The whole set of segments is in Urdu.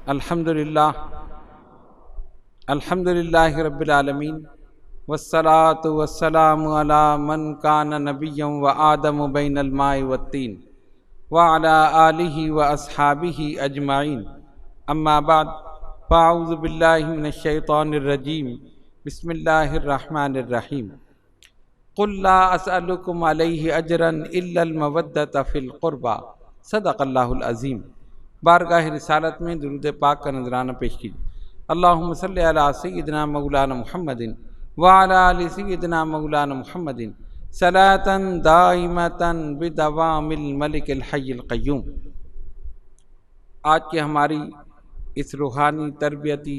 الحمدللہ رب العالمین والصلاة والسلام علی من کان نبیا وآدم بین الماء والطین وعلی آلہ واصحابہ اجمعین، اما بعد فاعوذ باللہ من الشیطان الرجیم، بسم اللہ الرحمن الرحیم۔ قل لا اسألکم علیہ اجرا الا المودۃ فی القربى، صدق اللہ العظیم۔ بارگاہ رسالت میں درود پاک کا نذرانہ پیش کیجیے۔ اللہم صلی علی سیدنا مولانا محمد وعلی آل سیدنا مولانا محمد صلاۃ دائمۃ بدوام الملک الحی القیوم۔ آج کی ہماری اس روحانی تربیتی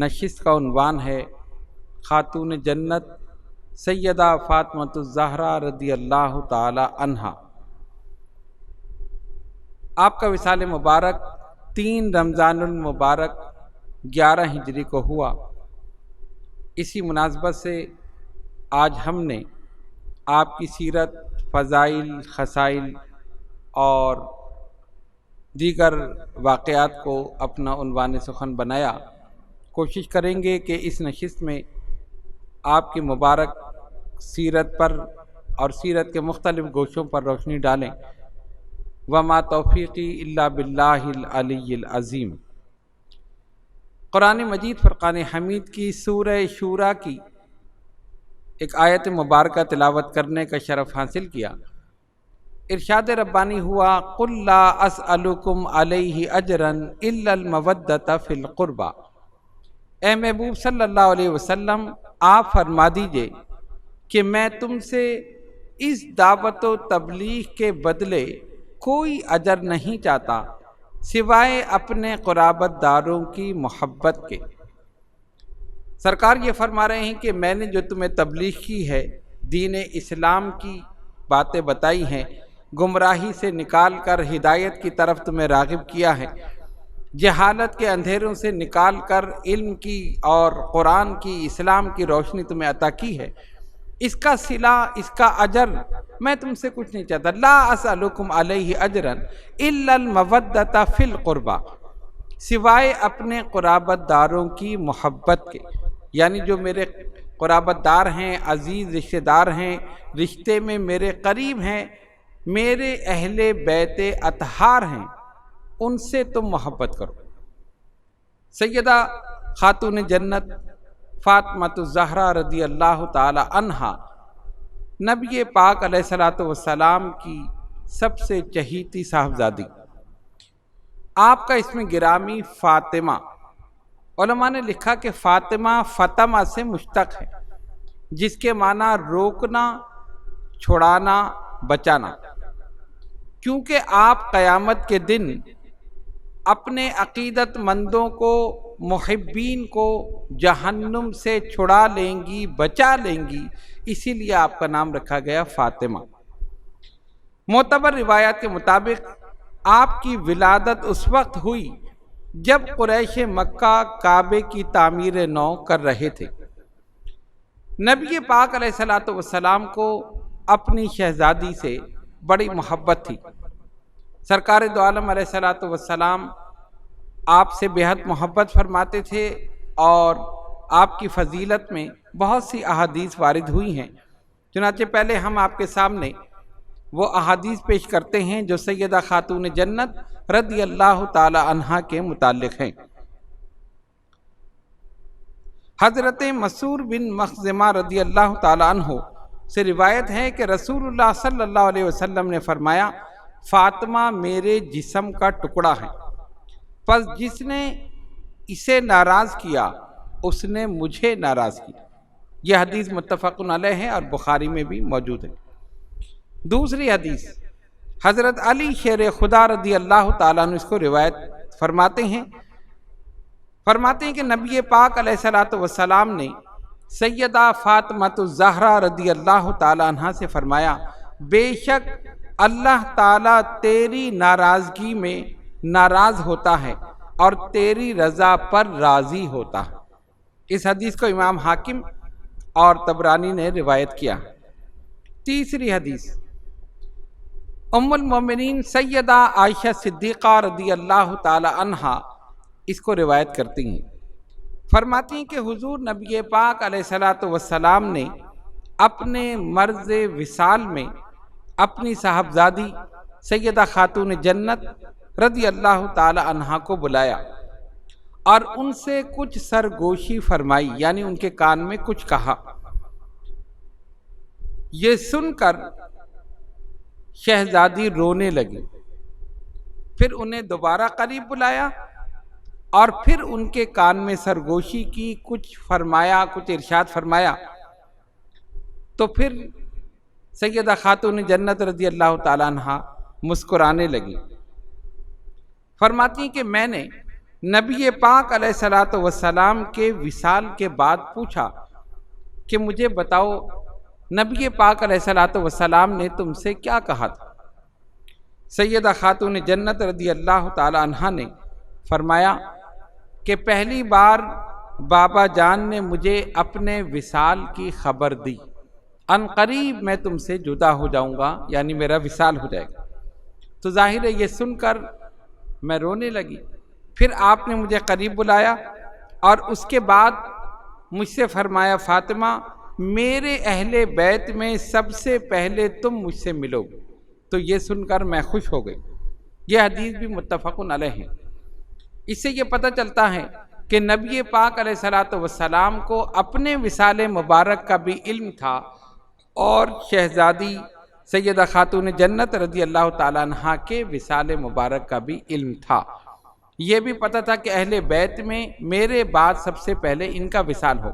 نشست کا عنوان ہے خاتون جنت سیدہ فاطمۃ الزہرا رضی اللہ تعالی عنہا۔ آپ کا وصال مبارک 3 رمضان المبارک 11 ہجری کو ہوا۔ اسی مناسبت سے آج ہم نے آپ کی سیرت، فضائل، خصائل اور دیگر واقعات کو اپنا عنوان سخن بنایا۔ کوشش کریں گے کہ اس نشست میں آپ کی مبارک سیرت پر اور سیرت کے مختلف گوشوں پر روشنی ڈالیں۔ وما توفیقی الا باللہ العلی العظیم۔ قرآن مجید فرقان حمید کی سورہ شورى کی ایک آیت مبارکہ تلاوت کرنے کا شرف حاصل کیا۔ ارشاد ربانی ہوا، قل لا اسألکم علیہ اجرا الا المودۃ فی القربى۔ اے محبوب صلی اللہ علیہ وسلم، آپ فرما دیجئے کہ میں تم سے اس دعوت و تبلیغ کے بدلے کوئی اجر نہیں چاہتا سوائے اپنے قرابت داروں کی محبت کے۔ سرکار یہ فرما رہے ہیں کہ میں نے جو تمہیں تبلیغ کی ہے، دین اسلام کی باتیں بتائی ہیں، گمراہی سے نکال کر ہدایت کی طرف تمہیں راغب کیا ہے، جہالت کے اندھیروں سے نکال کر علم کی اور قرآن کی، اسلام کی روشنی تمہیں عطا کی ہے، اس کا صلہ، اس کا اجر میں تم سے کچھ نہیں چاہتا۔ لا اسألکم علیہ اجرا الا المودۃ فی القربى، سوائے اپنے قرابت داروں کی محبت کے، یعنی جو میرے قرابت دار ہیں، عزیز رشتہ دار ہیں، رشتے میں میرے قریب ہیں، میرے اہل بیت اطہار ہیں، ان سے تم محبت کرو۔ سیدہ خاتون جنت فاطمۃ الزہرا رضی اللہ تعالی عنہا نبی پاک علیہ الصلوۃ والسلام کی سب سے چہیتی صاحبزادی۔ آپ کا اسم گرامی فاطمہ، علماء نے لکھا کہ فاطمہ فطمہ سے مشتق ہے، جس کے معنی روکنا، چھڑانا، بچانا۔ کیونکہ آپ قیامت کے دن اپنے عقیدت مندوں کو، محبین کو جہنم سے چھڑا لیں گی، بچا لیں گی، اسی لیے آپ کا نام رکھا گیا فاطمہ۔ معتبر روایات کے مطابق آپ کی ولادت اس وقت ہوئی جب قریش مکہ کعبے کی تعمیر نو کر رہے تھے۔ نبی پاک علیہ الصلوۃ والسلام کو اپنی شہزادی سے بڑی محبت تھی۔ سرکار دو عالم علیہ الصلوۃ والسلام آپ سے بے حد محبت فرماتے تھے، اور آپ کی فضیلت میں بہت سی احادیث وارد ہوئی ہیں۔ چنانچہ پہلے ہم آپ کے سامنے وہ احادیث پیش کرتے ہیں جو سیدہ خاتون جنت رضی اللہ تعالی عنہا کے متعلق ہیں۔ حضرت مسعور بن مخزمہ رضی اللہ تعالی عنہ سے روایت ہے کہ رسول اللہ صلی اللہ علیہ وسلم نے فرمایا، فاطمہ میرے جسم کا ٹکڑا ہے، پس جس نے اسے ناراض کیا اس نے مجھے ناراض کیا۔ یہ حدیث متفق علیہ ہے اور بخاری میں بھی موجود ہے۔ دوسری حدیث حضرت علی شیر خدا رضی اللہ تعالیٰ عنہ اس کو روایت فرماتے ہیں کہ نبی پاک علیہ الصلوۃ والسلام نے سیدہ فاطمۃ الزہرا رضی اللہ تعالیٰ عنہا سے فرمایا، بے شک اللہ تعالیٰ تیری ناراضگی میں ناراض ہوتا ہے اور تیری رضا پر راضی ہوتا ہے۔ اس حدیث کو امام حاکم اور طبرانی نے روایت کیا۔ تیسری حدیث ام المومنین سیدہ عائشہ صدیقہ رضی اللہ تعالی عنہا اس کو روایت کرتی ہیں، فرماتی ہیں کہ حضور نبی پاک علیہ الصلوۃ والسلام نے اپنے مرض وصال میں اپنی صاحبزادی سیدہ خاتون جنت رضی اللہ تعالی عنہا کو بلایا اور ان سے کچھ سرگوشی فرمائی، یعنی ان کے کان میں کچھ کہا۔ یہ سن کر شہزادی رونے لگی، پھر انہیں دوبارہ قریب بلایا اور پھر ان کے کان میں سرگوشی کی، کچھ فرمایا، کچھ ارشاد فرمایا، تو پھر سیدہ خاتون جنت رضی اللہ تعالیٰ عنہا مسکرانے لگی۔ فرماتی کہ میں نے نبی پاک علیہ الصلوۃ والسلام کے وصال کے بعد پوچھا کہ مجھے بتاؤ نبی پاک علیہ الصلوۃ والسلام نے تم سے کیا کہا تھا؟ سیدہ خاتون جنت رضی اللہ تعالی عنہا نے فرمایا کہ پہلی بار بابا جان نے مجھے اپنے وصال کی خبر دی، ان قریب میں تم سے جدا ہو جاؤں گا، یعنی میرا وصال ہو جائے گا۔ تو ظاہر ہے یہ سن کر میں رونے لگی۔ پھر آپ نے مجھے قریب بلایا اور اس کے بعد مجھ سے فرمایا فاطمہ میرے اہل بیت میں سب سے پہلے تم مجھ سے ملو گے۔ تو یہ سن کر میں خوش ہو گئی۔ یہ حدیث بھی متفق علیہ ہے۔ اس سے یہ پتہ چلتا ہے کہ نبی پاک علیہ الصلوۃ والسلام کو اپنے وصال مبارک کا بھی علم تھا اور شہزادی سیدہ خاتون جنت رضی اللہ تعالیٰ عنہا کے وصال مبارک کا بھی علم تھا۔ یہ بھی پتہ تھا کہ اہل بیت میں میرے بعد سب سے پہلے ان کا وصال ہو،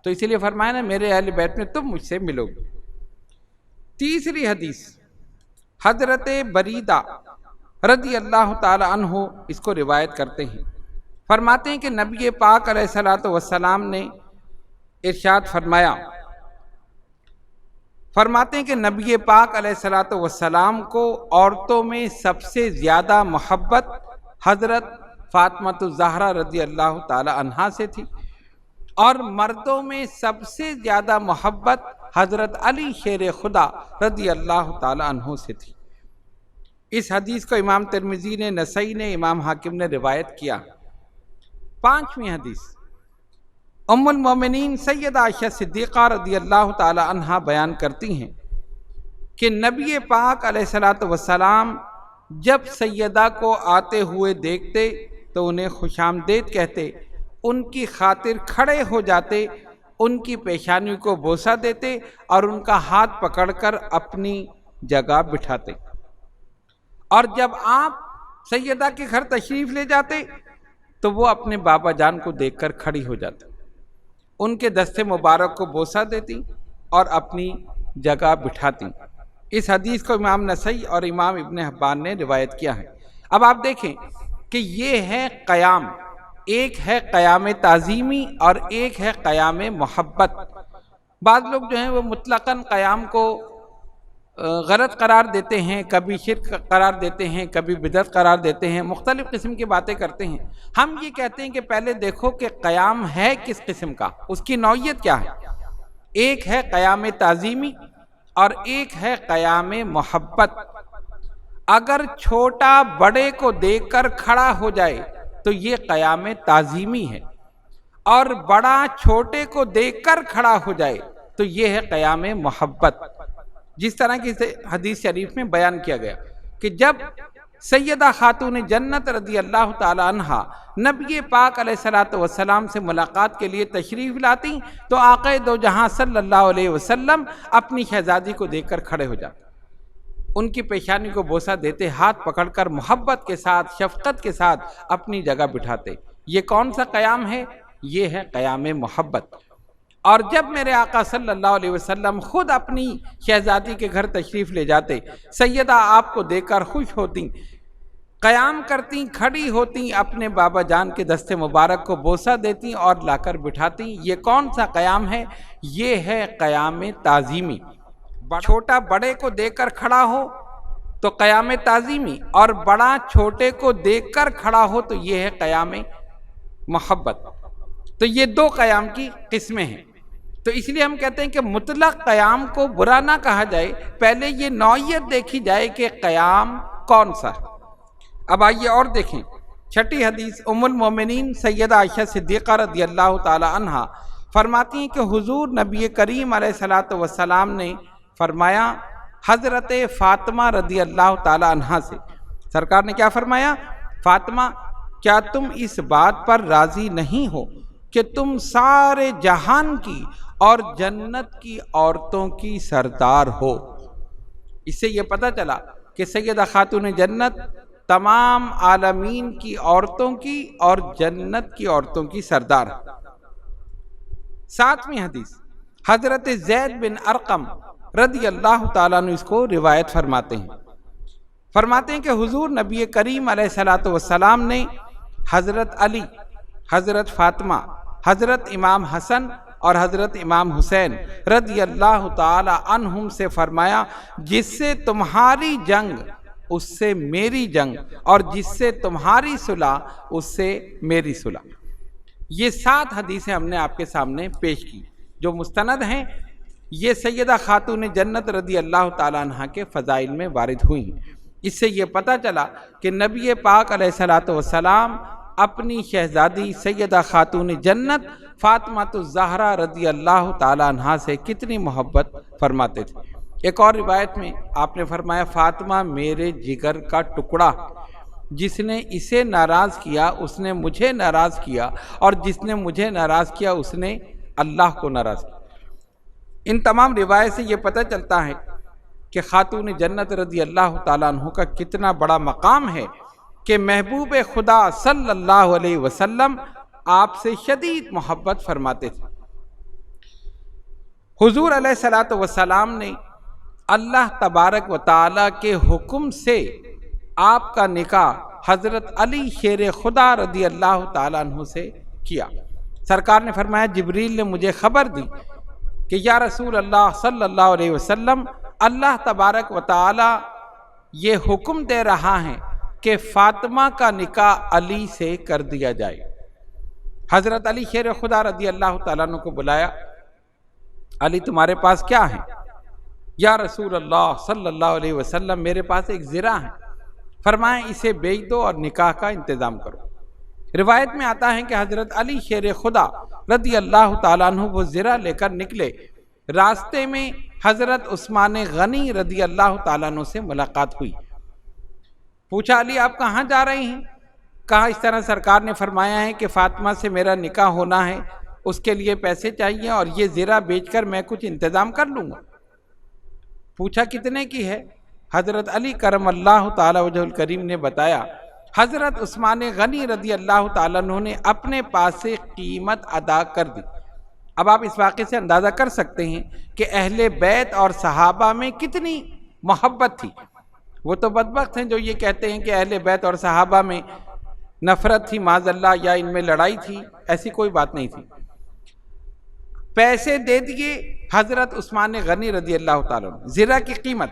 تو اسی لیے فرمایا نا میرے اہل بیت میں تم مجھ سے ملو گے۔ تیسری حدیث حضرت بریدہ رضی اللہ تعالی عنہ اس کو روایت کرتے ہیں، فرماتے ہیں کہ نبی پاک علیہ الصلوۃ والسلام نے ارشاد فرماتے ہیں کہ نبی پاک علیہ الصلوۃ والسلام کو عورتوں میں سب سے زیادہ محبت حضرت فاطمہ الزہرا رضی اللہ تعالی عنہا سے تھی اور مردوں میں سب سے زیادہ محبت حضرت علی شیر خدا رضی اللہ تعالی عنہ سے تھی۔ اس حدیث کو امام ترمذی نے، نسائی نے، امام حاکم نے روایت کیا۔ پانچویں حدیث ام المومنین سیدہ عائشہ صدیقہ رضی اللہ تعالی عنہا بیان کرتی ہیں کہ نبی پاک علیہ الصلوۃ والسلام جب سیدہ کو آتے ہوئے دیکھتے تو انہیں خوش آمدید کہتے، ان کی خاطر کھڑے ہو جاتے، ان کی پیشانی کو بوسہ دیتے اور ان کا ہاتھ پکڑ کر اپنی جگہ بٹھاتے، اور جب آپ سیدہ کے گھر تشریف لے جاتے تو وہ اپنے بابا جان کو دیکھ کر کھڑی ہو جاتی، ان کے دست مبارک کو بوسہ دیتی اور اپنی جگہ بٹھاتی۔ اس حدیث کو امام نسائی اور امام ابن حبان نے روایت کیا ہے۔ اب آپ دیکھیں کہ یہ ہے قیام، ایک ہے قیام تعظیمی اور ایک ہے قیام محبت۔ بعض لوگ جو ہیں وہ مطلقاً قیام کو غلط قرار دیتے ہیں، کبھی شرک قرار دیتے ہیں، کبھی بدعت قرار دیتے ہیں، مختلف قسم کی باتیں کرتے ہیں۔ ہم یہ کہتے ہیں کہ پہلے دیکھو کہ قیام ہے کس قسم کا، اس کی نوعیت کیا ہے۔ ایک ہے قیام تعظیمی اور ایک ہے قیام محبت۔ اگر چھوٹا بڑے کو دیکھ کر کھڑا ہو جائے تو یہ قیام تعظیمی ہے، اور بڑا چھوٹے کو دیکھ کر کھڑا ہو جائے تو یہ ہے قیام محبت۔ جس طرح کی حدیث شریف میں بیان کیا گیا کہ جب سیدہ خاتون جنت رضی اللہ تعالی عنہا نبی پاک علیہ الصلوۃ والسلام سے ملاقات کے لیے تشریف لاتی تو آقا دو جہاں صلی اللہ علیہ وسلم اپنی شہزادی کو دیکھ کر کھڑے ہو جاتے، ان کی پیشانی کو بوسہ دیتے، ہاتھ پکڑ کر محبت کے ساتھ، شفقت کے ساتھ اپنی جگہ بٹھاتے۔ یہ کون سا قیام ہے؟ یہ ہے قیام محبت۔ اور جب میرے آقا صلی اللہ علیہ وسلم خود اپنی شہزادی کے گھر تشریف لے جاتے، سیدہ آپ کو دیکھ کر خوش ہوتی، قیام کرتی، کھڑی ہوتی، اپنے بابا جان کے دست مبارک کو بوسہ دیتی اور لا کر بٹھاتی۔ یہ کون سا قیام ہے؟ یہ ہے قیام تعظیمی۔ چھوٹا بڑے کو دیکھ کر کھڑا ہو تو قیام تعظیمی، اور بڑا چھوٹے کو دیکھ کر کھڑا ہو تو یہ ہے قیام محبت۔ تو یہ دو قیام کی قسمیں ہیں۔ تو اس لیے ہم کہتے ہیں کہ مطلق قیام کو برا نہ کہا جائے، پہلے یہ نوعیت دیکھی جائے کہ قیام کون سا ہے۔ اب آئیے اور دیکھیں چھٹی حدیث ام المومنین سیدہ عائشہ صدیقہ رضی اللہ تعالی عنہا فرماتی ہیں کہ حضور نبی کریم علیہ الصلوۃ والسلام نے فرمایا حضرت فاطمہ رضی اللہ تعالی عنہا سے، سرکار نے کیا فرمایا؟ فاطمہ کیا تم اس بات پر راضی نہیں ہو کہ تم سارے جہان کی اور جنت کی عورتوں کی سردار ہو؟ اس سے یہ پتہ چلا کہ سیدہ خاتون جنت تمام عالمین کی عورتوں کی اور جنت کی عورتوں کی سردار۔ ساتویں حدیث حضرت زید بن ارقم رضی اللہ تعالیٰ عنہ اس کو روایت فرماتے ہیں کہ حضور نبی کریم علیہ الصلوۃ والسلام نے حضرت علی، حضرت فاطمہ، حضرت امام حسن اور حضرت امام حسین رضی اللہ تعالی عنہم سے فرمایا جس سے تمہاری جنگ اس سے میری جنگ اور جس سے تمہاری صلح اس سے میری صلح۔ یہ 7 حدیثیں ہم نے آپ کے سامنے پیش کی جو مستند ہیں، یہ سیدہ خاتون جنت رضی اللہ تعالیٰ عنہ کے فضائل میں وارد ہوئی۔ اس سے یہ پتہ چلا کہ نبی پاک علیہ الصلوۃ والسلام اپنی شہزادی سیدہ خاتون جنت فاطمہ الزہرا رضی اللہ تعالیٰ عنہ سے کتنی محبت فرماتے تھے۔ ایک اور روایت میں آپ نے فرمایا فاطمہ میرے جگر کا ٹکڑا، جس نے اسے ناراض کیا اس نے مجھے ناراض کیا، اور جس نے مجھے ناراض کیا اس نے اللہ کو ناراض کیا۔ ان تمام روایت سے یہ پتہ چلتا ہے کہ خاتون جنت رضی اللہ تعالیٰ عنہ کا کتنا بڑا مقام ہے کہ محبوب خدا صلی اللہ علیہ وسلم آپ سے شدید محبت فرماتے تھے۔ حضور علیہ الصلوۃ والسلام نے اللہ تبارک و تعالیٰ کے حکم سے آپ کا نکاح حضرت علی شیر خدا رضی اللہ تعالیٰ عنہ سے کیا۔ سرکار نے فرمایا جبریل نے مجھے خبر دی کہ یا رسول اللہ صلی اللہ علیہ وسلم اللہ تبارک و تعالیٰ یہ حکم دے رہا ہے کہ فاطمہ کا نکاح علی سے کر دیا جائے۔ حضرت علی شیر خدا رضی اللہ تعالیٰ عنہ کو بلایا، علی تمہارے پاس کیا ہے؟ یا رسول اللہ صلی اللہ علیہ وسلم میرے پاس ایک زرہ ہے، فرمائیں اسے بیچ دو اور نکاح کا انتظام کرو۔ روایت میں آتا ہے کہ حضرت علی شیر خدا رضی اللہ تعالیٰ عنہ وہ زرہ لے کر نکلے، راستے میں حضرت عثمان غنی رضی اللہ تعالیٰ عنہ سے ملاقات ہوئی۔ پوچھا علی آپ کہاں جا رہے ہیں؟ کہا اس طرح سرکار نے فرمایا ہے کہ فاطمہ سے میرا نکاح ہونا ہے، اس کے لیے پیسے چاہیے اور یہ زرہ بیچ کر میں کچھ انتظام کر لوں گا۔ پوچھا کتنے کی ہے؟ حضرت علی کرم اللہ تعالی وجہ الکریم نے بتایا حضرت عثمان غنی رضی اللہ تعالیٰ عنہ نے اپنے پاس سے قیمت ادا کر دی۔ اب آپ اس واقعے سے اندازہ کر سکتے ہیں کہ اہل بیت اور صحابہ میں کتنی محبت تھی۔ وہ تو بدبخت ہیں جو یہ کہتے ہیں کہ اہل بیت اور صحابہ میں نفرت تھی معاذ اللہ یا ان میں لڑائی تھی، ایسی کوئی بات نہیں تھی۔ پیسے دے دیے حضرت عثمان غنی رضی اللہ تعالیٰ عنہ، زرہ کی قیمت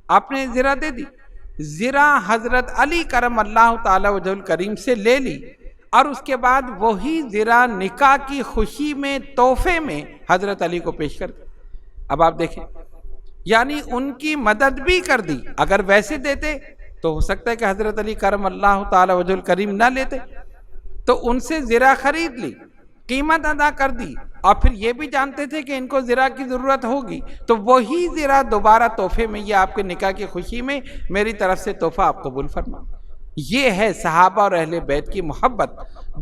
آپ نے زرہ دے دی، زرہ حضرت علی کرم اللہ تعالی وجہ الکریم سے لے لی، اور اس کے بعد وہی زرہ نکاح کی خوشی میں تحفے میں حضرت علی کو پیش کر دی۔ اب آپ دیکھیں یعنی ان کی مدد بھی کر دی، اگر ویسے دیتے تو ہو سکتا ہے کہ حضرت علی کرم اللہ تعالی وجہ الکریم نہ لیتے، تو ان سے زرہ خرید لی، قیمت ادا کر دی، اور پھر یہ بھی جانتے تھے کہ ان کو زرہ کی ضرورت ہوگی، تو وہی زرہ دوبارہ تحفے میں یہ آپ کے نکاح کی خوشی میں میری طرف سے تحفہ آپ قبول فرما۔ یہ ہے صحابہ اور اہل بیت کی محبت،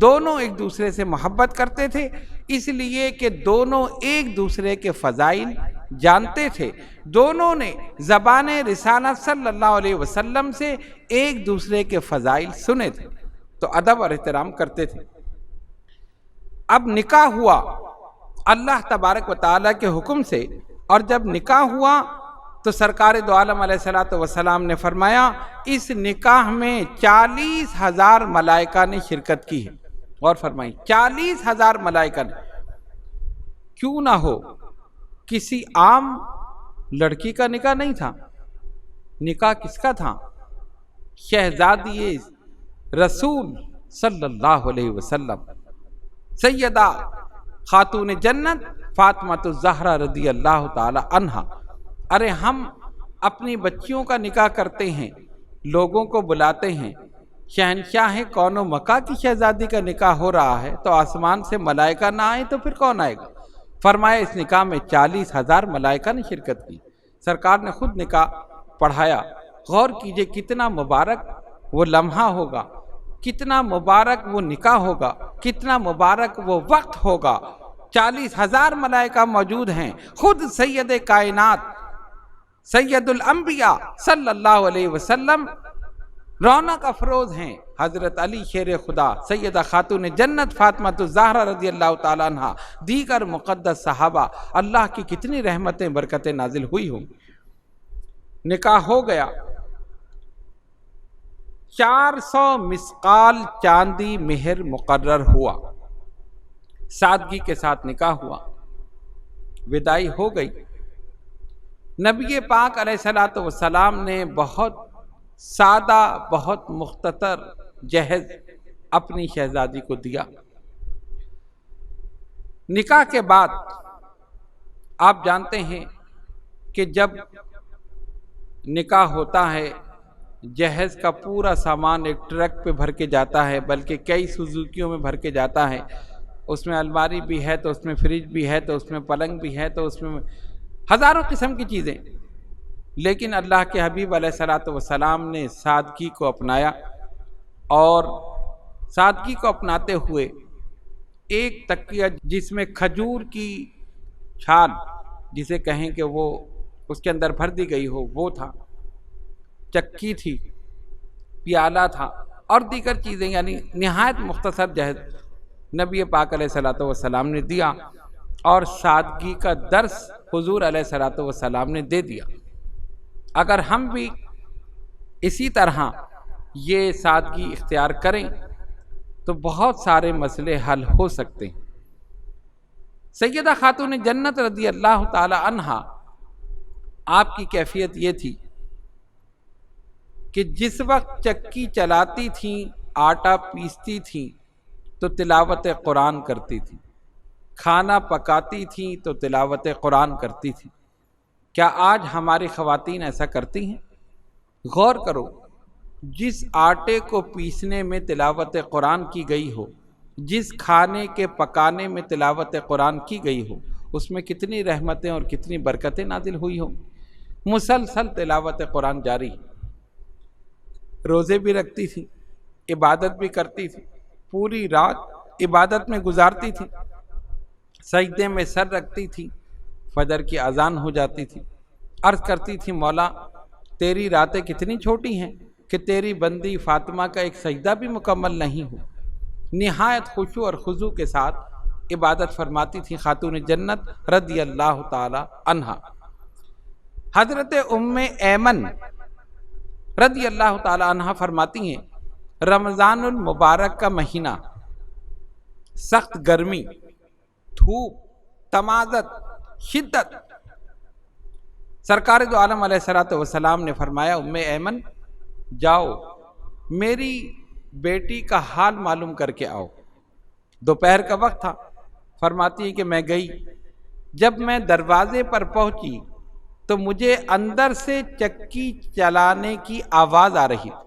دونوں ایک دوسرے سے محبت کرتے تھے، اس لیے کہ دونوں ایک دوسرے کے فضائل جانتے تھے، دونوں نے زبان رسالت صلی اللہ علیہ وسلم سے ایک دوسرے کے فضائل سنے تھے، تو ادب اور احترام کرتے تھے۔ اب نکاح ہوا اللہ تبارک و تعالیٰ کے حکم سے، اور جب نکاح ہوا تو سرکار دو عالم علیہ الصلوۃ والسلام نے فرمایا اس نکاح میں 40,000 ملائکہ نے شرکت کی ہے، اور فرمائی 40,000 ملائکہ نے، کیوں نہ ہو کسی عام لڑکی کا نکاح نہیں تھا، نکاح کس کا تھا؟ شہزادی رسول صلی اللہ علیہ وسلم سیدہ خاتون جنت فاطمہ الزہرا رضی اللہ تعالی عنہا۔ ارے ہم اپنی بچیوں کا نکاح کرتے ہیں، لوگوں کو بلاتے ہیں، شہنشاہ کون و مکہ کی شہزادی کا نکاح ہو رہا ہے تو آسمان سے ملائکہ نہ آئے تو پھر کون آئے گا؟ فرمایا اس نکاح میں 40,000 ملائکہ نے شرکت کی۔ سرکار نے خود نکاح پڑھایا۔ غور کیجئے کتنا مبارک وہ لمحہ ہوگا، کتنا مبارک وہ نکاح ہوگا، کتنا مبارک وہ وقت ہوگا۔ 40,000 ملائکہ موجود ہیں، خود سید کائنات سید الانبیاء صلی اللہ علیہ وسلم رونق افروز ہیں۔ حضرت علی شیر خدا، سیدہ خاتون جنت فاطمہ الزہرا رضی اللہ تعالیٰ عنہ، دیگر مقدس صحابہ، اللہ کی کتنی رحمتیں برکتیں نازل ہوئی ہوں۔ نکاح ہو گیا، 400 مسقال چاندی مہر مقرر ہوا، سادگی کے ساتھ نکاح ہوا، وداعی ہو گئی۔ نبی پاک علیہ الصلوۃ والسلام نے بہت سادہ، بہت مختصر جہیز اپنی شہزادی کو دیا۔ نکاح کے بعد آپ جانتے ہیں کہ جب نکاح ہوتا ہے جہیز کا پورا سامان ایک ٹرک پہ بھر کے جاتا ہے، بلکہ کئی سوزوکیوں میں بھر کے جاتا ہے۔ اس میں الماری بھی ہے تو اس میں فریج بھی ہے تو اس میں پلنگ بھی ہے تو اس میں ہزاروں قسم کی چیزیں، لیکن اللہ کے حبیب علیہ الصلوۃ والسلام نے سادگی کو اپنایا، اور سادگی کو اپناتے ہوئے ایک تکیہ جس میں کھجور کی چھال جسے کہیں کہ وہ اس کے اندر بھر دی گئی ہو وہ تھا، چکی تھی، پیالہ تھا، اور دیگر چیزیں، یعنی نہایت مختصر جہیز نبی پاک علیہ الصلوۃ والسلام نے دیا، اور سادگی کا درس حضور علیہ الصلوۃ والسلام نے دے دیا۔ اگر ہم بھی اسی طرح یہ سادگی اختیار کریں تو بہت سارے مسئلے حل ہو سکتے ہیں۔ سیدہ خاتون جنت رضی اللہ تعالی عنہا، آپ کی کیفیت یہ تھی کہ جس وقت چکی چلاتی تھیں، آٹا پیستی تھیں تو تلاوت قرآن کرتی تھی، کھانا پکاتی تھیں تو تلاوت قرآن کرتی تھی۔ کیا آج ہماری خواتین ایسا کرتی ہیں؟ غور کرو، جس آٹے کو پیسنے میں تلاوت قرآن کی گئی ہو، جس کھانے کے پکانے میں تلاوت قرآن کی گئی ہو، اس میں کتنی رحمتیں اور کتنی برکتیں نازل ہوئی ہوں۔ مسلسل تلاوت قرآن جاری، روزے بھی رکھتی تھی، عبادت بھی کرتی تھی، پوری رات عبادت میں گزارتی تھی، سجدے میں سر رکھتی تھی، فجر کی اذان ہو جاتی تھی، عرض کرتی تھی مولا تیری راتیں کتنی چھوٹی ہیں کہ تیری بندی فاطمہ کا ایک سجدہ بھی مکمل نہیں ہو۔ نہایت خشوع اور خضوع کے ساتھ عبادت فرماتی تھی خاتون جنت رضی اللہ تعالی عنہا۔ حضرت ام ایمن رضی اللہ تعالی عنہا فرماتی ہیں رمضان المبارک کا مہینہ، سخت گرمی، دھوپ، تمازت، شدت، سرکار دو عالم علیہ الصلوۃ والسلام نے فرمایا ام ایمن جاؤ میری بیٹی کا حال معلوم کر کے آؤ۔ دوپہر کا وقت تھا، فرماتی ہے کہ میں گئی، جب میں دروازے پر پہنچی تو مجھے اندر سے چکی چلانے کی آواز آ رہی تھی۔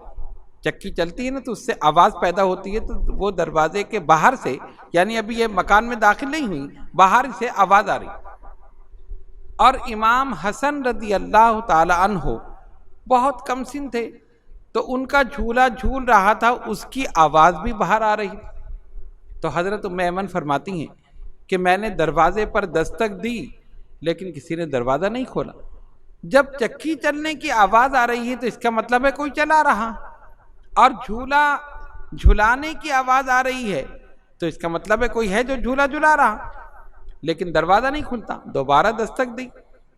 چکی چلتی ہے نا تو اس سے آواز پیدا ہوتی ہے، تو وہ دروازے کے باہر سے، یعنی ابھی یہ مکان میں داخل نہیں ہوئی، باہر سے آواز آ رہی، اور امام حسن رضی اللہ تعالی عنہ بہت کم سن تھے تو ان کا جھولا جھول رہا تھا، اس کی آواز بھی باہر آ رہی تھی۔ تو حضرت ام ایمن فرماتی ہیں کہ میں نے دروازے پر دستک دی لیکن کسی نے دروازہ نہیں کھولا۔ جب چکی چلنے کی آواز آ رہی ہے تو اس کا مطلب ہے کوئی چلا رہا، اور جھولا جھلانے کی آواز آ رہی ہے تو اس کا مطلب ہے کوئی ہے جو جھولا جھلا رہا، لیکن دروازہ نہیں کھلتا۔ دوبارہ دستک دی،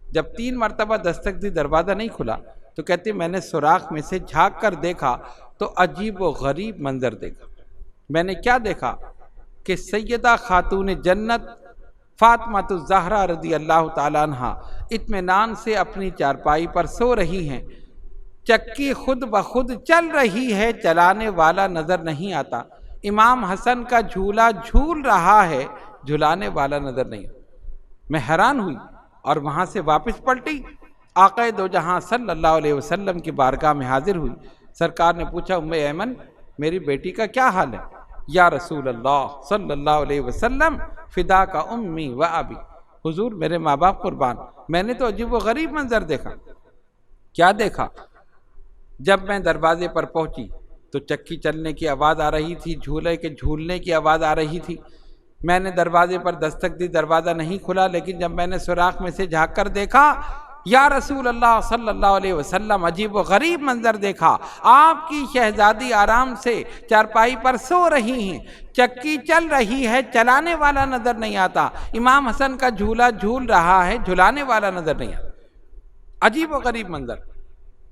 جب 3 مرتبہ دستک دی دروازہ نہیں کھلا تو کہتے میں نے سوراخ میں سے جھانک کر دیکھا تو عجیب و غریب منظر دیکھا۔ میں نے کیا دیکھا کہ سیدہ خاتون جنت فاطمہ الزہرا رضی اللہ تعالی عنہا اطمینان سے اپنی چارپائی پر سو رہی ہیں، چکی خود بخود چل رہی ہے، چلانے والا نظر نہیں آتا، امام حسن کا جھولا جھول رہا ہے، جھلانے والا نظر نہیں آتا۔ میں حیران ہوئی اور وہاں سے واپس پلٹی، آقا دو جہاں صلی اللہ علیہ وسلم کی بارگاہ میں حاضر ہوئی۔ سرکار نے پوچھا ام ایمن میری بیٹی کا کیا حال ہے؟ یا رسول اللہ صلی اللہ علیہ وسلم فدا کا امی و ابی، حضور میرے ماں باپ قربان، میں نے تو عجیب و غریب منظر دیکھا۔ کیا دیکھا؟ جب میں دروازے پر پہنچی تو چکی چلنے کی آواز آ رہی تھی، جھولے کے جھولنے کی آواز آ رہی تھی۔ میں نے دروازے پر دستک دی، دروازہ نہیں کھلا، لیکن جب میں نے سوراخ میں سے جھانک کر دیکھا، یا رسول اللہ صلی اللہ علیہ وسلم عجیب و غریب منظر دیکھا۔ آپ کی شہزادی آرام سے چارپائی پر سو رہی ہیں، چکی چل رہی ہے، چلانے والا نظر نہیں آتا۔ امام حسن کا جھولا جھول رہا ہے، جھلانے والا نظر نہیں آتا۔ عجیب و غریب منظر۔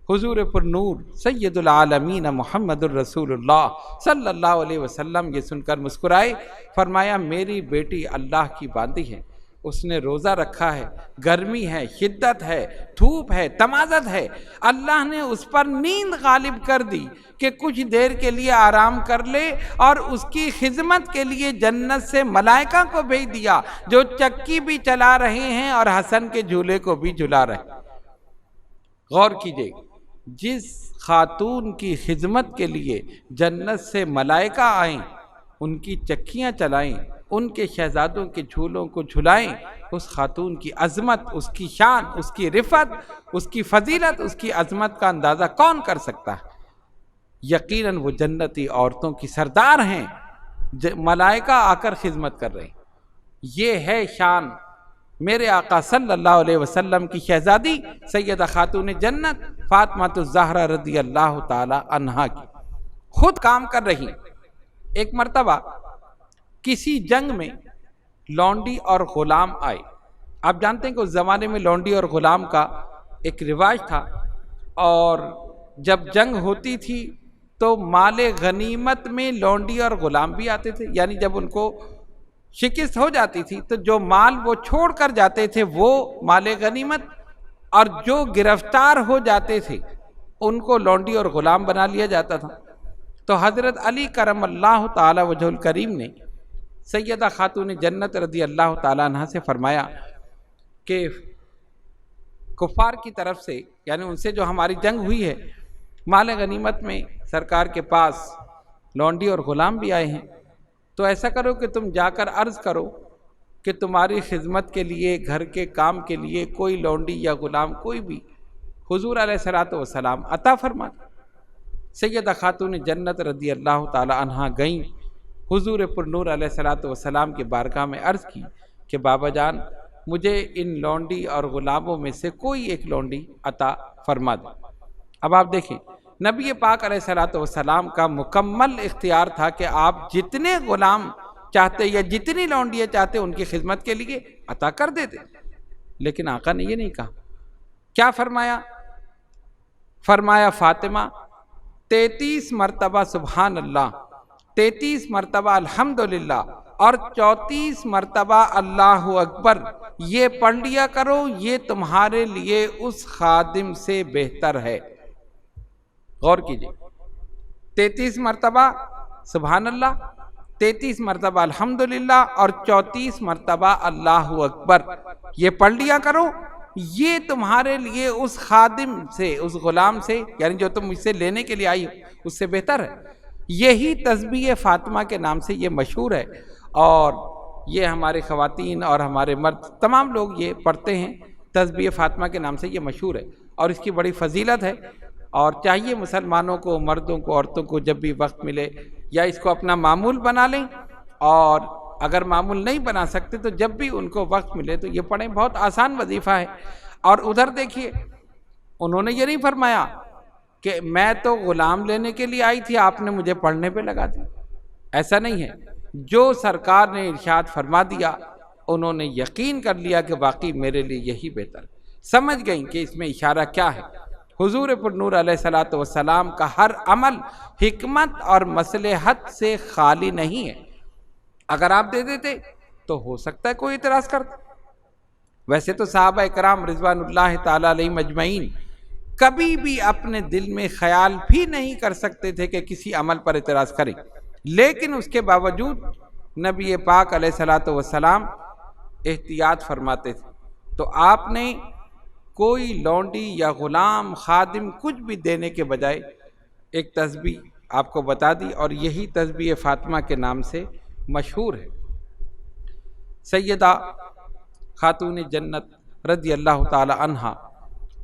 حضور پر نور سید العالمین محمد الرسول اللہ صلی اللہ علیہ وسلم یہ سن کر مسکرائے، فرمایا میری بیٹی اللہ کی باندی ہے، اس نے روزہ رکھا ہے، گرمی ہے، شدت ہے، دھوپ ہے، تمازت ہے، اللہ نے اس پر نیند غالب کر دی کہ کچھ دیر کے لیے آرام کر لے، اور اس کی خدمت کے لیے جنت سے ملائکہ کو بھیج دیا جو چکی بھی چلا رہے ہیں اور حسن کے جھولے کو بھی جھلا رہے ہیں۔ غور کیجئے، جس خاتون کی خدمت کے لیے جنت سے ملائکہ آئیں، ان کی چکیاں چلائیں، ان کے شہزادوں کے جھولوں کو جھلائیں، اس خاتون کی عظمت، اس کی شان، اس کی رفعت، اس کی فضیلت، اس کی عظمت کا اندازہ کون کر سکتا ہے؟ یقیناً وہ جنتی عورتوں کی سردار ہیں، ملائکہ آ کر خدمت کر رہے ہیں۔ یہ ہے شان میرے آقا صلی اللہ علیہ وسلم کی شہزادی سیدہ خاتون جنت فاطمہ الزہرا رضی اللہ تعالی عنہا کی۔ خود کام کر رہی۔ ایک مرتبہ کسی جنگ میں لونڈی اور غلام آئے۔ آپ جانتے ہیں کہ اس زمانے میں لونڈی اور غلام کا ایک رواج تھا، اور جب جنگ ہوتی تھی تو مال غنیمت میں لونڈی اور غلام بھی آتے تھے، یعنی جب ان کو شکست ہو جاتی تھی تو جو مال وہ چھوڑ کر جاتے تھے وہ مال غنیمت، اور جو گرفتار ہو جاتے تھے ان کو لونڈی اور غلام بنا لیا جاتا تھا۔ تو حضرت علی کرم اللہ تعالی وجہ الکریم نے سیدہ خاتون جنت رضی اللہ تعالیٰ عنہ سے فرمایا کہ کفار کی طرف سے، یعنی ان سے جو ہماری جنگ ہوئی ہے، مال غنیمت میں سرکار کے پاس لونڈی اور غلام بھی آئے ہیں، تو ایسا کرو کہ تم جا کر عرض کرو کہ تمہاری خدمت کے لیے، گھر کے کام کے لیے کوئی لونڈی یا غلام کوئی بھی حضور علیہ الصلوۃ والسلام عطا فرما۔ سیدہ خاتون جنت رضی اللہ تعالی عنہا گئیں، حضور پر نور علیہ الصلوۃ والسلام کے بارگاہ میں عرض کی کہ بابا جان مجھے ان لونڈی اور غلاموں میں سے کوئی ایک لونڈی عطا فرما دو۔ اب آپ دیکھیں، نبی پاک علیہ الصلوۃ والسلام کا مکمل اختیار تھا کہ آپ جتنے غلام چاہتے یا جتنی لونڈیاں چاہتے ان کی خدمت کے لیے عطا کر دیتے، لیکن آقا نے یہ نہیں کہا۔ کیا فرمایا؟ فرمایا فاطمہ 33 مرتبہ سبحان اللہ، 33 مرتبہ الحمدللہ اور 34 مرتبہ اللہ اکبر یہ پڑھ لیا کرو، یہ تمہارے لیے اس خادم سے بہتر ہے۔ غور کیجئے، 33 مرتبہ سبحان اللہ، 33 مرتبہ الحمدللہ اور 34 مرتبہ اللہ اکبر یہ پڑھ لیا کرو، یہ تمہارے لیے اس خادم سے، اس غلام سے، یعنی جو تم مجھ سے لینے کے لیے آئی ہو اس سے بہتر ہے۔ یہی تسبیح فاطمہ کے نام سے یہ مشہور ہے، اور یہ ہمارے خواتین اور ہمارے مرد تمام لوگ یہ پڑھتے ہیں۔ تسبیح فاطمہ کے نام سے یہ مشہور ہے اور اس کی بڑی فضیلت ہے، اور چاہیے مسلمانوں کو، مردوں کو، عورتوں کو جب بھی وقت ملے یا اس کو اپنا معمول بنا لیں، اور اگر معمول نہیں بنا سکتے تو جب بھی ان کو وقت ملے تو یہ پڑھیں، بہت آسان وظیفہ ہے۔ اور ادھر دیکھیے، انہوں نے یہ نہیں فرمایا کہ میں تو غلام لینے کے لیے آئی تھی، آپ نے مجھے پڑھنے پہ لگا دی، ایسا نہیں ہے۔ جو سرکار نے ارشاد فرما دیا انہوں نے یقین کر لیا کہ باقی میرے لیے یہی بہتر، سمجھ گئیں کہ اس میں اشارہ کیا ہے۔ حضور پر نور علیہ الصلوۃ والسلام کا ہر عمل حکمت اور مصلحت سے خالی نہیں ہے۔ اگر آپ دے دیتے تو ہو سکتا ہے کوئی اعتراض کرتا، ویسے تو صحابہ کرام رضوان اللہ تعالی علیہم اجمعین کبھی بھی اپنے دل میں خیال بھی نہیں کر سکتے تھے کہ کسی عمل پر اعتراض کریں، لیکن اس کے باوجود نبی پاک علیہ الصلوۃ والسلام احتیاط فرماتے تھے۔ تو آپ نے کوئی لونڈی یا غلام، خادم کچھ بھی دینے کے بجائے ایک تسبیح آپ کو بتا دی، اور یہی تسبیح فاطمہ کے نام سے مشہور ہے۔ سیدہ خاتون جنت رضی اللہ تعالی عنہا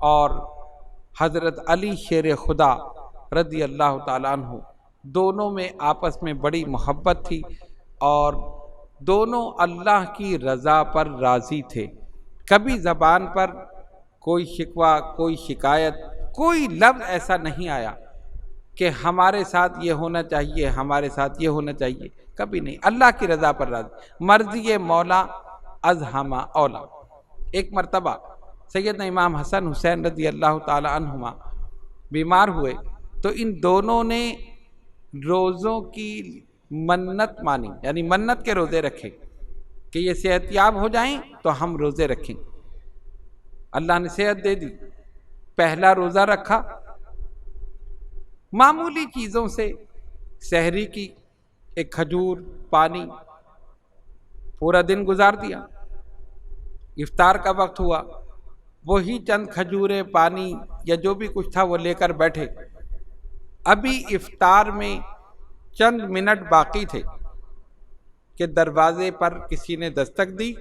اور حضرت علی شیر خدا رضی اللہ تعالی عنہ، دونوں میں آپس میں بڑی محبت تھی، اور دونوں اللہ کی رضا پر راضی تھے۔ کبھی زبان پر کوئی شکوہ، کوئی شکایت، کوئی لفظ ایسا نہیں آیا کہ ہمارے ساتھ یہ ہونا چاہیے، ہمارے ساتھ یہ ہونا چاہیے، کبھی نہیں۔ اللہ کی رضا پر راضی، مرضی مولا از ہمہ اولا۔ ایک مرتبہ سیدنا امام حسن حسین رضی اللہ تعالی عنہما بیمار ہوئے تو ان دونوں نے روزوں کی منت مانی، یعنی منت کے روزے رکھے کہ یہ صحت یاب ہو جائیں تو ہم روزے رکھیں۔ اللہ نے صحت دے دی، پہلا روزہ رکھا، معمولی چیزوں سے سحری کی، ایک کھجور، پانی، پورا دن گزار دیا۔ افطار کا وقت ہوا، وہی چند کھجوریں، پانی یا جو بھی کچھ تھا وہ لے کر بیٹھے۔ ابھی افطار میں چند منٹ باقی تھے کہ دروازے پر کسی نے دستک دی،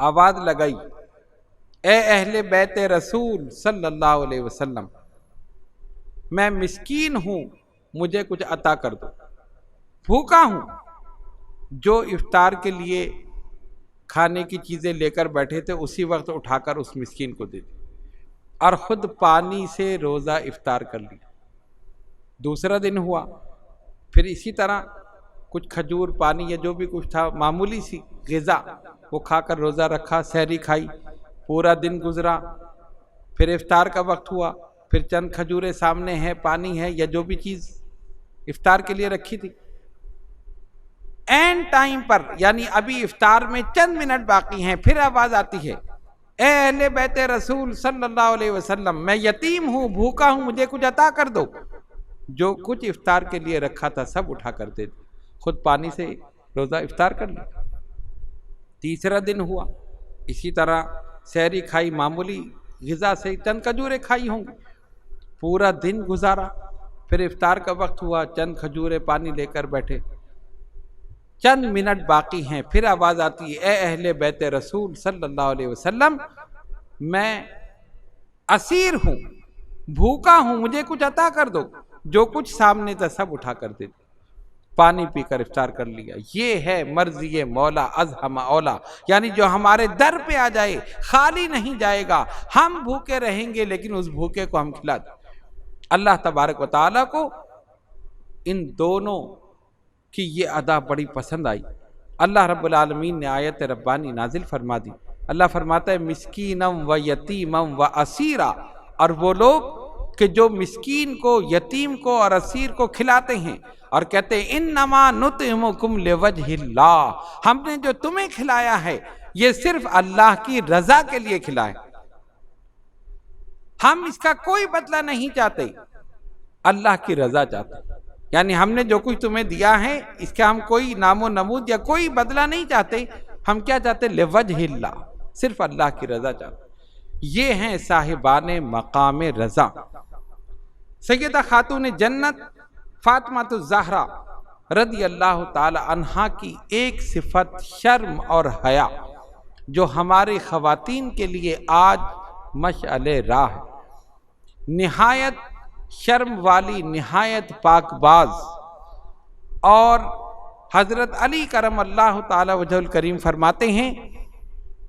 آواز لگائی، اے اہل بیت رسول صلی اللہ علیہ وسلم، میں مسکین ہوں، مجھے کچھ عطا کر دو، بھوکا ہوں۔ جو افطار کے لیے کھانے کی چیزیں لے کر بیٹھے تھے اسی وقت اٹھا کر اس مسکین کو دے دی، اور خود پانی سے روزہ افطار کر لیا۔ دوسرا دن ہوا، پھر اسی طرح کچھ کھجور، پانی یا جو بھی کچھ تھا، معمولی سی غذا، وہ کھا کر روزہ رکھا، سحری کھائی، پورا دن گزرا۔ پھر افطار کا وقت ہوا، پھر چند کھجوریں سامنے ہیں، پانی ہے یا جو بھی چیز افطار کے لیے رکھی تھی۔ اینڈ ٹائم پر، یعنی ابھی افطار میں چند منٹ باقی ہیں، پھر آواز آتی ہے، اے اہل بیت رسول صلی اللہ علیہ وسلم، میں یتیم ہوں، بھوکا ہوں، مجھے کچھ عطا کر دو۔ جو کچھ افطار کے لیے رکھا تھا سب اٹھا کر دے دی، خود پانی سے روزہ افطار کر لیا۔ تیسرا دن ہوا، اسی طرح سحری کھائی، معمولی غذا سے چند کھجوریں کھائی ہوں گی، پورا دن گزارا۔ پھر افطار کا وقت ہوا، چند کھجوریں، پانی لے کر بیٹھے، چند منٹ باقی ہیں، پھر آواز آتی ہے، اے اہل بیت رسول صلی اللہ علیہ وسلم، میں اسیر ہوں، بھوکا ہوں، مجھے کچھ عطا کر دو۔ جو کچھ سامنے تھا سب اٹھا کر دے دی، پانی پی کر افطار کر لیا۔ یہ ہے مرضی مولا از ہمہ اولا، یعنی جو ہمارے در پہ آ جائے خالی نہیں جائے گا، ہم بھوکے رہیں گے لیکن اس بھوکے کو ہم کھلا دیں۔ اللہ تبارک و تعالیٰ کو ان دونوں کی یہ ادا بڑی پسند آئی۔ اللہ رب العالمین نے آیت ربانی نازل فرما دی۔ اللہ فرماتا ہے، مسکینم و یتیمم و اسیرا، اور وہ لوگ کہ جو مسکین کو، یتیم کو اور اسیر کو کھلاتے ہیں اور کہتے ہیں انما نطعمکم لوجہ اللہ، ہم نے جو تمہیں کھلایا ہے یہ صرف اللہ کی رضا کے لیے کھلایا، ہم اس کا کوئی بدلہ نہیں چاہتے، اللہ کی رضا چاہتے، یعنی ہم نے جو کچھ تمہیں دیا ہے اس کا ہم کوئی نام و نمود یا کوئی بدلہ نہیں چاہتے، ہم کیا چاہتے؟ لوجہ اللہ، صرف اللہ کی رضا چاہتے۔ یہ ہیں صاحبان مقام رضا۔ سیدہ خاتون جنت فاطمہ الزہرا رضی اللہ تعالی عنہا کی ایک صفت شرم اور حیا، جو ہماری خواتین کے لیے آج مشعل راہ ہے۔ نہایت شرم والی، نہایت پاک باز، اور حضرت علی کرم اللہ تعالی وجہ الکریم فرماتے ہیں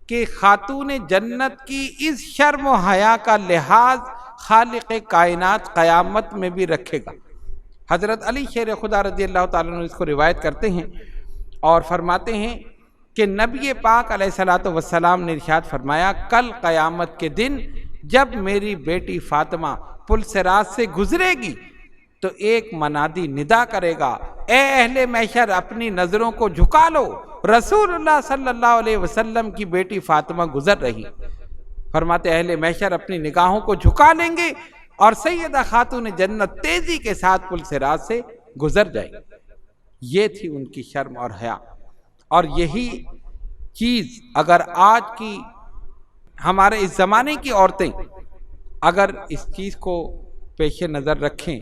کہ خاتون جنت کی اس شرم و حیا کا لحاظ خالق کائنات قیامت میں بھی رکھے گا۔ حضرت علی شیر خدا رضی اللہ تعالیٰ عنہ اس کو روایت کرتے ہیں اور فرماتے ہیں کہ نبی پاک علیہ الصلوۃ والسلام نے ارشاد فرمایا، کل قیامت کے دن جب میری بیٹی فاطمہ پل صراط سے گزرے گی تو ایک منادی ندا کرے گا، اے اہل محشر اپنی نظروں کو جھکا لو، رسول اللہ صلی اللہ علیہ وسلم کی بیٹی فاطمہ گزر رہی۔ فرماتے اہل محشر اپنی نگاہوں کو جھکا لیں گے اور سیدہ خاتون جنت تیزی کے ساتھ پل صراط سے گزر جائیں گے۔ یہ تھی ان کی شرم اور حیا، اور یہی چیز اگر آج کی ہمارے اس زمانے کی عورتیں اگر اس چیز کو پیش نظر رکھیں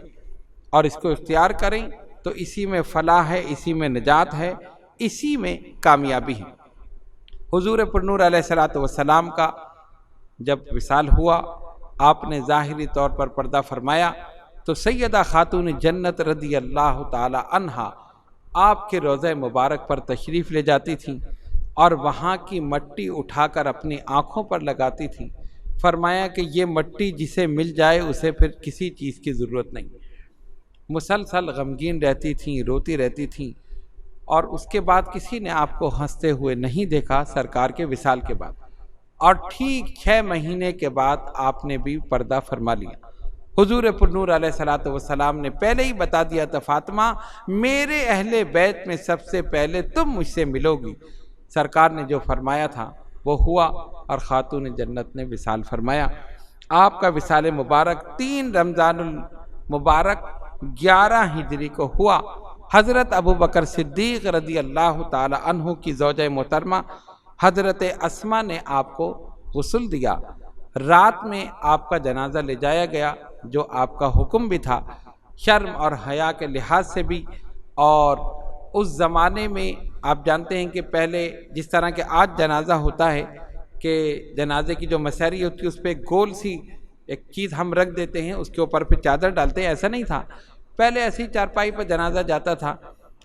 اور اس کو اختیار کریں تو اسی میں فلاح ہے، اسی میں نجات ہے، اسی میں کامیابی ہے۔ حضور پرنور علیہ الصلوۃ والسلام کا جب وصال ہوا، آپ نے ظاہری طور پر پردہ فرمایا تو سیدہ خاتون جنت رضی اللہ تعالی عنہا آپ کے روضہ مبارک پر تشریف لے جاتی تھیں اور وہاں کی مٹی اٹھا کر اپنی آنکھوں پر لگاتی تھیں۔ فرمایا کہ یہ مٹی جسے مل جائے اسے پھر کسی چیز کی ضرورت نہیں۔ مسلسل غمگین رہتی تھیں، روتی رہتی تھیں، اور اس کے بعد کسی نے آپ کو ہنستے ہوئے نہیں دیکھا سرکار کے وصال کے بعد، اور ٹھیک 6 مہینے کے بعد آپ نے بھی پردہ فرما لیا۔ حضور پرنور علیہ الصلوۃ والسلام نے پہلے ہی بتا دیا تھا، فاطمہ میرے اہل بیت میں سب سے پہلے تم مجھ سے ملو گی۔ سرکار نے جو فرمایا تھا وہ ہوا، اور خاتون جنت نے وصال فرمایا۔ آپ کا وصال مبارک 3 رمضان المبارک 11 ہجری کو ہوا۔ حضرت ابوبکر صدیق رضی اللہ تعالی عنہ کی زوجہ محترمہ حضرت اسماء نے آپ کو غسل دیا۔ رات میں آپ کا جنازہ لے جایا گیا، جو آپ کا حکم بھی تھا، شرم اور حیا کے لحاظ سے بھی۔ اور اس زمانے میں آپ جانتے ہیں کہ پہلے جس طرح کہ آج جنازہ ہوتا ہے کہ جنازے کی جو مسیری ہوتی ہے اس پہ گول سی ایک چیز ہم رکھ دیتے ہیں، اس کے اوپر پہ چادر ڈالتے ہیں، ایسا نہیں تھا۔ پہلے ایسی چارپائی پر جنازہ جاتا تھا۔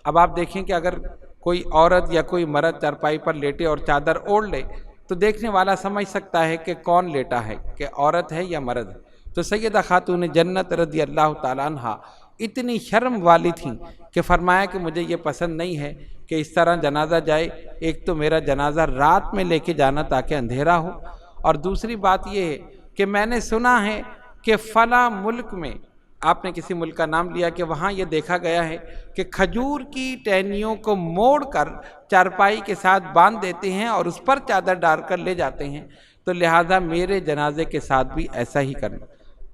اب آپ دیکھیں کہ اگر کوئی عورت یا کوئی مرد چارپائی پر لیٹے اور چادر اوڑھ لے تو دیکھنے والا سمجھ سکتا ہے کہ کون لیٹا ہے، کہ عورت ہے یا مرد ہے۔ تو سیدہ خاتون جنت رضی اللہ تعالیٰ عنہا اتنی شرم والی تھیں کہ فرمایا کہ مجھے یہ پسند نہیں ہے کہ اس طرح جنازہ جائے۔ ایک تو میرا جنازہ رات میں لے کے جانا تاکہ اندھیرا ہو، اور دوسری بات یہ ہے کہ میں نے سنا ہے کہ فلاں ملک میں، آپ نے کسی ملک کا نام لیا، کہ وہاں یہ دیکھا گیا ہے کہ کھجور کی ٹہنیوں کو موڑ کر چارپائی کے ساتھ باندھ دیتے ہیں اور اس پر چادر ڈال کر لے جاتے ہیں، تو لہٰذا میرے جنازے کے ساتھ بھی ایسا ہی کرنا۔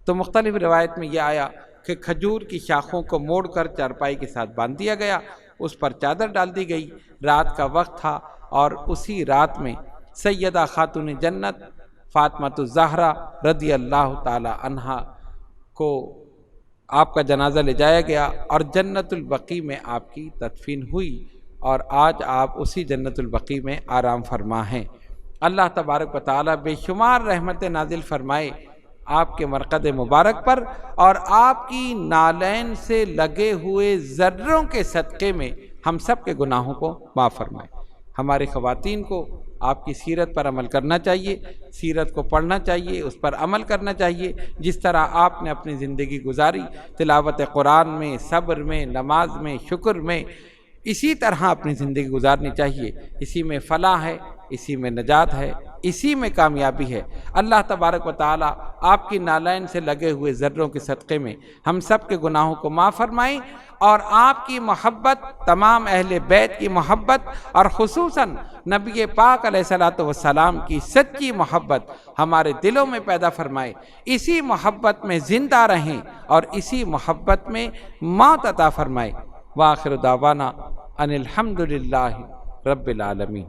تو مختلف روایت میں یہ آیا کہ کھجور کی شاخوں کو موڑ کر چارپائی کے ساتھ باندھ دیا گیا، اس پر چادر ڈال دی گئی۔ رات کا وقت تھا، اور اسی رات میں سیدہ خاتون جنت فاطمہ الزہرا رضی اللہ تعالی عنہا کو آپ کا جنازہ لے جایا گیا، اور جنت البقیع میں آپ کی تدفین ہوئی، اور آج آپ اسی جنت البقیع میں آرام فرما ہیں۔ اللہ تبارک و تعالی بے شمار رحمت نازل فرمائے آپ کے مرقد مبارک پر، اور آپ کی نالین سے لگے ہوئے ذروں کے صدقے میں ہم سب کے گناہوں کو معاف فرمائے۔ ہماری خواتین کو آپ کی سیرت پر عمل کرنا چاہیے، سیرت کو پڑھنا چاہیے، اس پر عمل کرنا چاہیے۔ جس طرح آپ نے اپنی زندگی گزاری تلاوت قرآن میں، صبر میں، نماز میں، شکر میں، اسی طرح اپنی زندگی گزارنی چاہیے۔ اسی میں فلاح ہے، اسی میں نجات ہے، اسی میں کامیابی ہے۔ اللہ تبارک و تعالی آپ کی نالین سے لگے ہوئے ذروں کے صدقے میں ہم سب کے گناہوں کو معاف فرمائیں، اور آپ کی محبت، تمام اہل بیت کی محبت، اور خصوصاً نبی پاک علیہ الصلوۃ والسلام کی سچی محبت ہمارے دلوں میں پیدا فرمائے۔ اسی محبت میں زندہ رہیں اور اسی محبت میں موت عطا فرمائے۔ وآخر دعوانا ان الحمد للہ رب العالمین۔